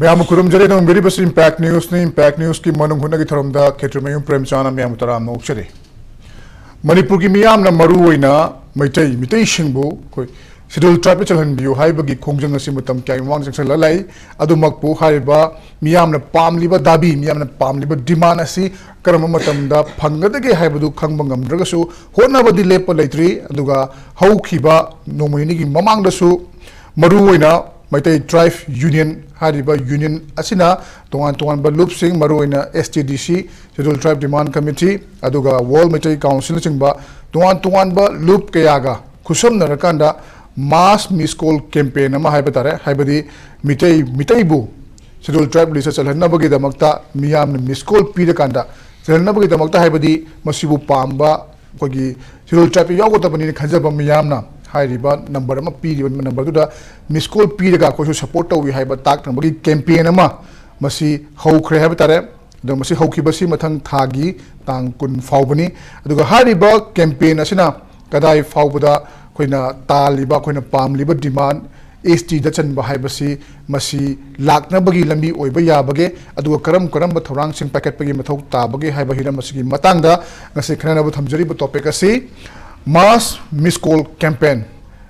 Ma'am Khurram जरे नों मेरी बस इम्पैक्ट न्यूज़ की मनung हुना की थरम दा Kshetrimayum Premchand मैम तराम नौ चले मणिपुर की मियाम ना मरु होइना मितई शिंगबु कोई शेड्यूल ट्राइब चलन बियो हाई बगी खोंजंग असी मतम क्या इमांग जंक्शन ललाई अदुमकपु हाइबा मियाम ना पामलिबा दाबी मियाम ना पामलिबा डिमांड असी करम मतम दा फंगदगे हाइबदु खंगबंग गमद्रगसु होनाबदि लेप लैत्रि अदुगा हौखिबा नोमयनि की ममांगदसु मरु होइना Meitei Tribe Union hariba union asina tongan loops sing maru ina STDC Scheduled Tribe Demand Committee aduga World Meitei Council chingba tongan ba loop kayaga khusam narakanda mass miscall campaign ama haibatare haibadi Meitei bu Scheduled Tribe lisa chalhanna bagi damakta miyam na miscall pida kanda chalhanna bagi damakta haibadi masibu pamba kogi Scheduled Tribe yago tapani khanjaba miyam na हाइरिबा number अमा पीरिबा number दुदा miss call पीरगा कोसु support तौवी हाइबा ताक नंबरगी कैंपेन अमा मसी हौख्रे हाइबा तारे दो मसी हौखिबसी मथंग थागी तांग कुन फाउबनी अदुगा हाइरिबा कैंपेन असिना कदाई फाउबदा कोइना तालिबा कोइना पामलिबा डिमांड एसटी दा चनबा हाइबसी मसी लाकनबगी लंबी ओइबा याबगे अदुगा करम थौरांग सिंग पैकेट पगी मथौ ताबगे हाइबा हिरा मसीगी मतंगदा ngasi खनानाबु थमजरिबा टॉपिक असि Mass Miss Call Campaign.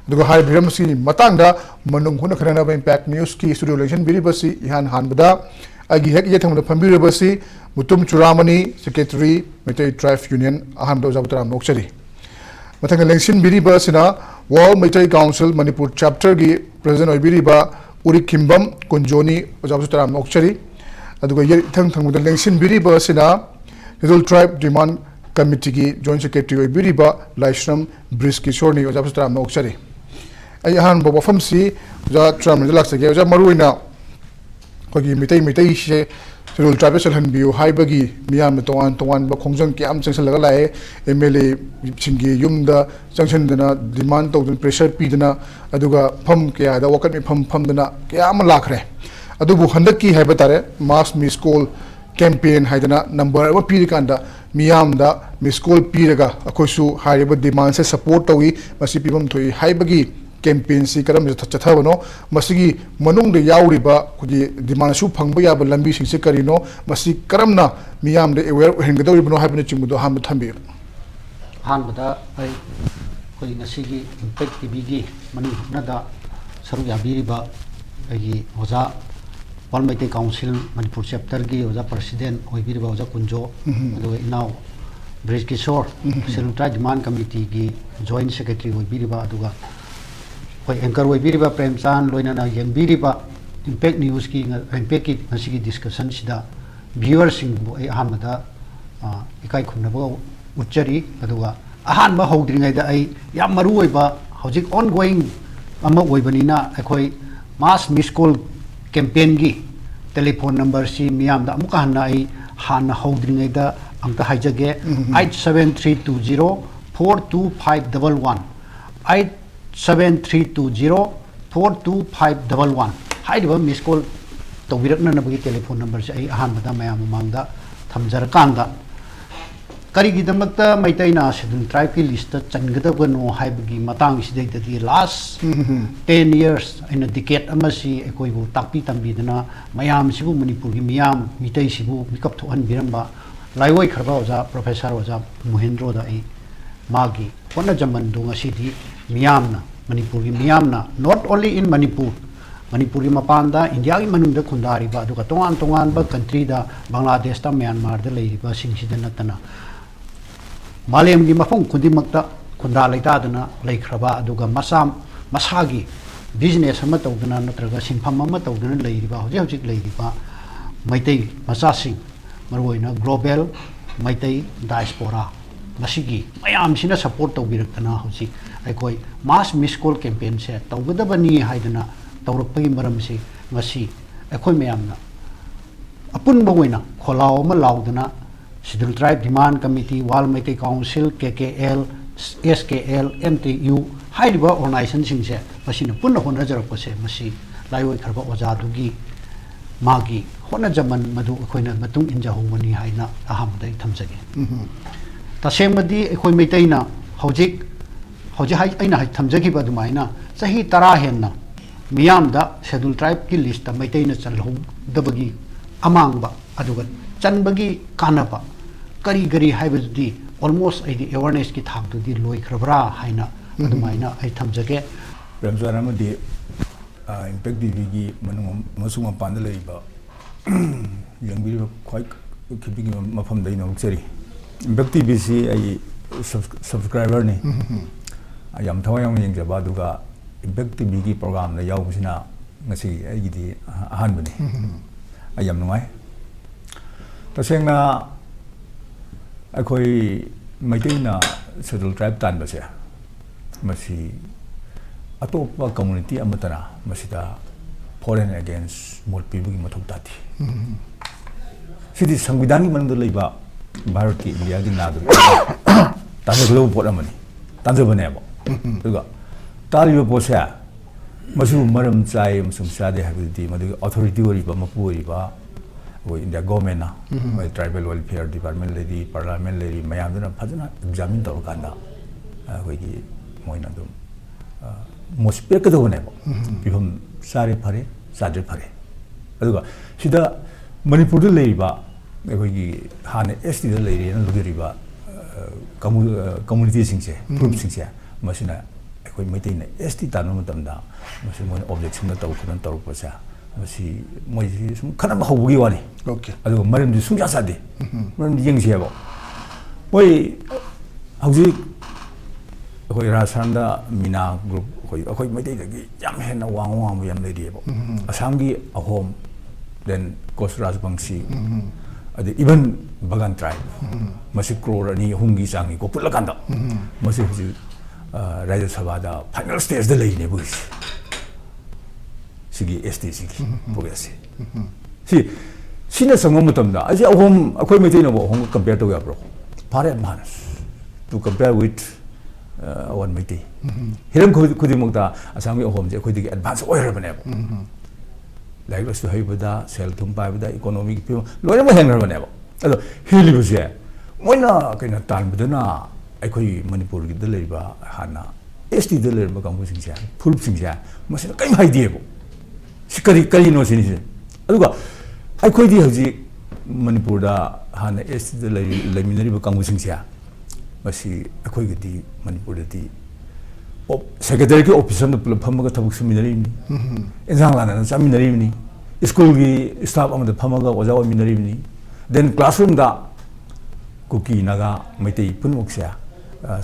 The High Biramsi Matanga, Manung Hunakana Impact News Key Studio Election Biribasi, Ihan Hanbada, Agi Hek Yetam the Pambiribasi, Mutum Churamani, Secretary, Meitei Tribe Union, Ahamdo Zabutram Noksari. Matanga Election Biribasina, World Meitei Council, Manipur Chpter Gi, President Biriba, Urikhimbam Kunjo, Zabutram Noksari. Aduga Yetam the Election Biribasina, His Tribe Demand Committee की Joint Secretary बिरिबा Laishram Brijkisore ने उजाप सुतराम नौकरी अयहान बफम सी उजा tram जलाक सके उजा मरुइना कोगी मितई से schedule tribe चलहन बियो हाइबगी मियाम तोवान बखोंजंग क्याम चंगसन लगा लाए एमएलए सिंगी युमदा चंगसन दना डिमांड तौदन प्रेशर पीदना अदुगा फम क्या दा वकत में फम दना क्याम लाखरे अदुबु हंदक की हाइबा तारे मास मिस कॉल कैंपेन हाइदना नंबर व पीरिकांदा मियामदा मिस कॉल पीरगा अखोसु हाइबा डिमांड से सपोर्ट तौई मसी पिबम थोई हाइबगी कैंपेन सी करम चथबनो मसीगी मनुंग दे याउरिबा खुगी डिमांड सु फंगबा याब लंबी सिंसे करिनो मसी करमना मियाम दे अवेयर हेंगदौरिबनो हाइबने चिमुदो हाम थंबि हानबदा आई कोई नसीगी इम्पैक्ट टीवी मनी हुनदा सरू याबिरिबा आई ओजा World Meitei Council Manipur Chpter की ओजा प्रेसिडेंट होइबिरबा ओजा कुंजो अदुगा इनाउ Brijkisore Scheduled Tribe Demand Committee की Joint Secretary होइबिरबा अदुगा कोई एंकर होइबिरबा प्रेमचंद लोइनाना यंबिरबा इम्पैक्ट न्यूज़ की इम्पैक्ट की नसीगी डिस्कशन सिदा व्यूअर्स सिंग बो ए अहामदा इकाई खुनबो उच्चरी अदुगा अहानबा हौद्रिङैदा आई याम मरु ओइबा हौजिक ऑनगोइंग अमा ओइबनिना अखोई मास मिस कॉल कैंपेन की टेलीफोन नंबर सी मियाम दा अमुका हन्ना आई हाना हौद्रिङैदा अमता हाइजगे 8732042511 8732042511 हाइदिबा मिस कॉल तौबिरकनबगी टेलीफोन नंबर से आई अहानबदा मयाम मांगदा थमजरकांदा करिगिदमकता मैतैना शेड्यूल ट्राइब की लिस्ट चनगदबनो हाइबगी मतंग सिदैदगी लास्ट 10 इयर्स इन डिकेड अमसी एकोइबु ताकपी तंबीदना मयाम सिबु मणिपुर की मियाम मितै सिबु मिकअप थोहन बिरंबा लाइवै खरबा ओजा प्रोफेसर ओजा महेंद्रो दा आई मागी होना जमन दुंग सिदी मियामना मणिपुर की मियामना not only in Manipur Manipur की मपानदा इंडिया की मनुंग दा खुंदारिबा दुगा तोंगान बा कंट्री दा बांग्लादेश दा म्यांमार दा लेरिबा सिंगसिदा नतना मालेम की मफम खुदिमक्ता खुंदा लेतादना लेख्रबा अदुगा मसागी बिजनेस अमा तौदना नत्रगा सिंफम अमा तौदना लेरिबा हौजिक लेरिबा Meitei मचासिंग मरुइना global Meitei diaspora मसिगी मयामसिना support तौबिरक्तना हौजिक अखोई मास मिस कॉल कैंपेन से तौगदबनी हाइदना तौरपगी मरमसे मसी अखोई मयामना अपुनबा ओइना खोलाव अमा लाउदना Scheduled Tribe Demand Committee, World Meitei Council, KKL, SKL, MTU, हाइरिबा ऑर्गेनाइजेशन सिंसे मसिना पुन्ना होनजरपसे मसी लाइवै खरबा ओजादुगी मागी होनजमन मधु अखोइना मतुंग इंजाहुमनी हाइना अहामदै थमजगे तसेमदी अखोइ मैतैना हौजिक हाइ अइना हाइ थमजगिबा दुमाइना सही 10 हेन्ना miyamda schedule tribe ki list Meitei na chalhou dabagi amangba aduga chanbagi kanaba kari gari haibadi almost ai awareness ki thang tu di loi khrabra haina adumaina ai thamjage Premchand amadi impact divigi manung masung mapanda leiba yangbi quite keeping mafam dai no seri impact tvc ai subscriber ni ayam thawayang yengjaba duga impact tvigi program na yaubsina ngasi ai gidi ahan bani ayam nungai tasengna akoi Meitei na schedule tribe tan base masi atopa community amatana masida foreign against more people ki mathuk tati sidi samvidhan ki manung leiba bharat ki india ki nadu tanjo pot amani tanjo bane ba duga tari posa masu maram chai masum sade habiti madu authority ori ba mapu ori ba wo india government na my tribal welfare department lady parliament lady mayam dana phajana examine tor kanda koi ki moina dum most pekadone ba bihum sare phare sadre phare aduga sida manipur de leiba koi ki hane st de leiri na lugiriba community singse group singse masina koi Meitei na st tanu matamda masi mon objection na taw kan taw pasa masi moi sum kana ba hogi wani okay aduga marim di sungja sade marim yengse ba moi hauji koi rasanda mina group koi Meitei dagi yam hena wang yam lady ba asamgi ahom then Kos Rajbangshi ade even Bagan tribe masi crore ani hungi sangi ko pulakanda masi huji Rajya Sabha da final stage de leine bus sigi ST sigi progress sina sangom matamda aji ahom akoi Meitei na bo hong compare to ya bro pare manas to compare with one Meitei hiram khudi mukta asami ahom je khudi advance oil bane like us to haibada sel thum paibada economic pio loina ma hengrar bane ado hili buse moina kaina tan bidana akoi Manipur gi de leiba hana ST de leiba kambu singja full singja masina kai mai diebo sikari no sini aduga akoi di haji Manipur da hana ST de leiminari ba kambu singja masi akoi gi di Manipur di secretary ki officer na pula phamaga thabuk suminari ni exam lana na chaminari ni school ki staff amada phamaga oja ominari ni then classroom da kuki naga Meitei punmuksia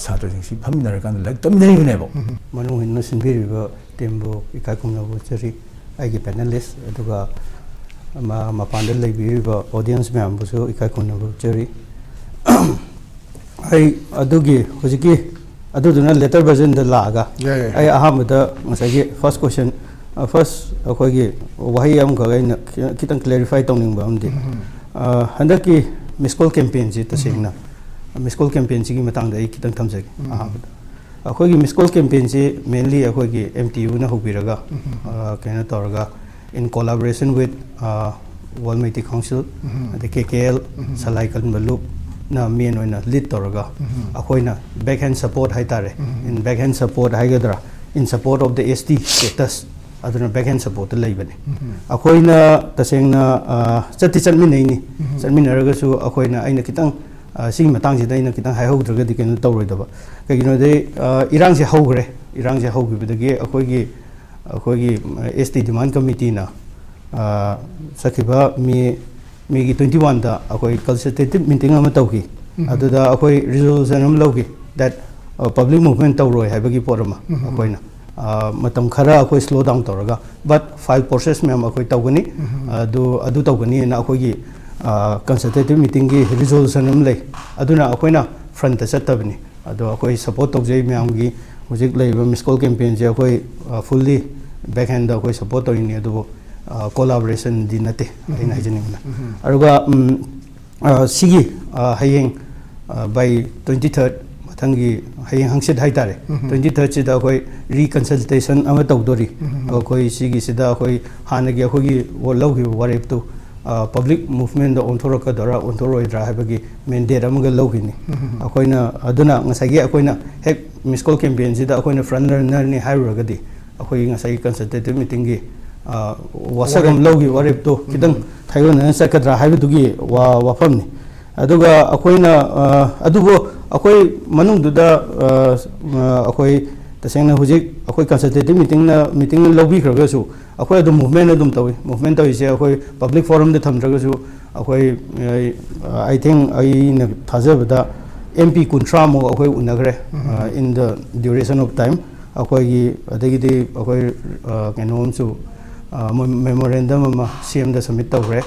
satra singsi phaminara kan like taminari ne bo Manung hinna sinbiri ba tembo ikai kumna bo chari aigi panelist aduga ma pandal leibi ba audience mem bo so ikai kumna bo chari ai adugi hojiki aduduna letter version da laga ai ahamada masagi first question first akogi wahi am ga gaina kitang clarify tongning ba amdi handaki miss call campaign ji tasengna miss call campaign ji gi matang da kitang thamjagi ahamada akogi miss call campaign ji mainly akogi MTU na hobiraga kaina torga in collaboration with World Meitei Council the KKL Salai Kalmalu na main oina lead toraga akoina backhand support haitare in backhand support haigadra in support of the ST status aduna backhand support leibani akoina tasengna chati chanminai ni chanminaraga su akoina aina kitang sing matang ji daina kitang haihaudraga dikenu tawroidaba kagino de irang se haugibidagi akogi ST demand committee na sakiba migi 21 da akoi consultative meeting ama tawki aduda akoi resolution am lawki that public movement tawroi haibagi porama akoina matam khara akoi slow down toraga but file process me am akoi tawgani adu tawgani na akoi consultative meeting gi resolution am lei aduna akoina front ta chatabni adu akoi support tawjai me am gi hojik leiba miss call campaign je akoi fully backhand da akoi support torini adu collaboration di nate aina hajeningna aruga sigi hayeng by 23rd mathangi hayeng hangsit haitare 23rd sida koi reconsultation ama tawdori koi sigi sida koi hanagi akogi lawgi warep tu public movement da onthoraka dara onthoroi dra habagi mandate amaga lawgini akoina aduna ngasagi akoina hek miss call campaign sida akoina front runner ni hairugadi ꯑꯩꯈꯣꯏ ꯉꯁꯥꯏ ꯀꯟꯁꯜꯇꯦꯇꯤꯚ ꯃꯤꯇꯤꯡꯒꯤ ꯋꯥꯁꯛ ꯑꯃ ꯂꯧꯈꯤ ꯋꯥꯔꯦꯞꯇꯣ ꯈꯤꯇꯪ ꯊꯩꯒꯣꯛꯅꯅ ꯆꯠꯀꯗ꯭ꯔꯥ ꯍꯥꯏꯕꯗꯨꯒꯤ ꯋꯥꯐꯝꯅꯤ ꯑꯗꯨꯒ ꯑꯩꯈꯣꯏꯅ ꯑꯗꯨꯕꯨ ꯑꯩꯈꯣꯏ ꯃꯅꯨꯡꯗꯨꯗ ꯑꯩꯈꯣꯏ तसेंगना हुजिक अखोई कंसल्टेटिव मीटिंग लौबीखरगसु अखोई अदुम मूवमेंट अदुम तवी मूवमेंट तवीसे अखोई पब्लिक फोरम दे थमद्रगसु अखोई आई थिंक आई थाजबदा MP 30 मो अखोई उनगरे in the duration of time अखोई अदगिदि अखोई कैनोमसु मेमोरेंडम CM दा सबमिट तवरे